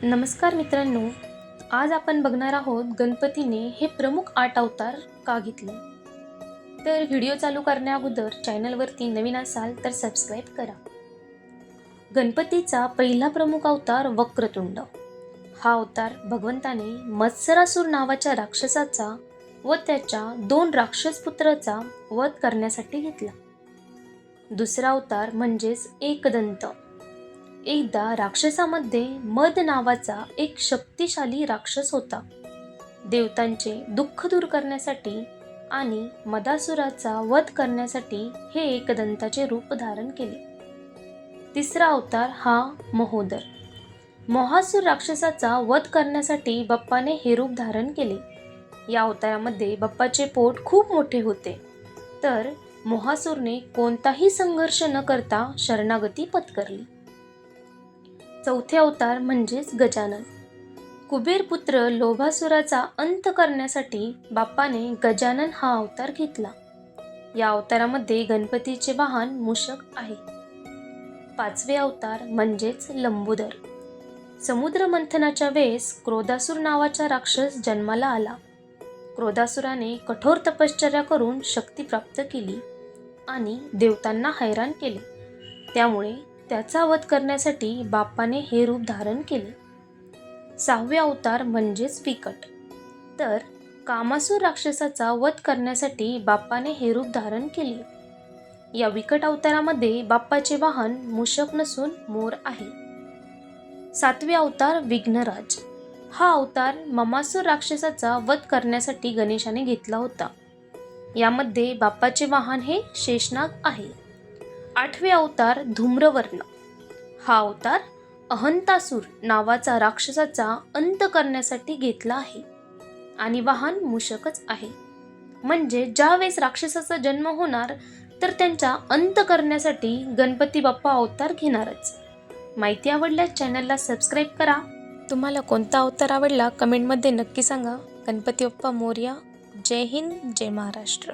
नमस्कार मित्रांनो, आज आपण बघणार आहोत गणपतीने हे प्रमुख 8 अवतार का घेतले. तर व्हिडिओ चालू करण्याअगोदर चॅनलवरती नवीन असाल तर सबस्क्राईब करा. गणपतीचा पहिला प्रमुख अवतार वक्रतुंड. हा अवतार भगवंताने मत्सरासूर नावाच्या राक्षसाचा व त्याच्या 2 राक्षस पुत्राचा वध करण्यासाठी घेतला. दुसरा अवतार म्हणजेच एकदंत. एकदा राक्षसामध्ये मद नावाचा एक शक्तिशाली राक्षस होता. देवतांचे दुःख दूर करण्यासाठी आणि मदासुराचा वध करण्यासाठी हे एकदंताचे रूप धारण केले. तिसरा अवतार हा महोदर. मोहासूर राक्षसाचा वध करण्यासाठी बाप्पाने हे रूप धारण केले. या अवतारामध्ये बाप्पाचे पोट खूप मोठे होते, तर मोहासूरने कोणताही संघर्ष न करता शरणागती पत्करली. चौथे अवतार म्हणजेच गजानन. कुबेरपुत्र लोभासुराचा अंत करण्यासाठी बाप्पाने गजानन हा अवतार घेतला. या अवतारामध्ये गणपतीचे वाहन मूषक आहे. पाचवे अवतार म्हणजेच लंबोदर. समुद्र मंथनाच्या वेळेस क्रोधासूर नावाचा राक्षस जन्माला आला. क्रोधासुराने कठोर तपश्चर्या करून शक्ती प्राप्त केली आणि देवतांना हैराण केले. त्यामुळे त्याचा वध करण्यासाठी बाप्पाने हे रूप धारण केले. सहावे अवतार म्हणजेच विकट. तर कामासूर राक्षसाचा वध करण्यासाठी बाप्पाने हे रूप धारण केले. या विकट अवतारामध्ये बाप्पाचे वाहन मूषक नसून मोर आहे. सातवे अवतार विघ्नराज. हा अवतार ममासूर राक्षसाचा वध करण्यासाठी गणेशाने घेतला होता. यामध्ये बाप्पाचे वाहन हे शेषनाग आहे. आठवे अवतार धूम्रवर्ण. हा अवतार अहंतासूर नावाचा राक्षसाचा अंत करण्यासाठी घेतला आहे आणि वाहन मूषकच आहे. म्हणजे ज्यावेळेस राक्षसाचा जन्म होणार तर त्यांचा अंत करण्यासाठी गणपती बाप्पा अवतार घेणारच. माहिती आवडल्यास चॅनलला सबस्क्राईब करा. तुम्हाला कोणता अवतार आवडला कमेंटमध्ये नक्की सांगा. गणपती बाप्पा मोरया. जय हिंद, जय महाराष्ट्र.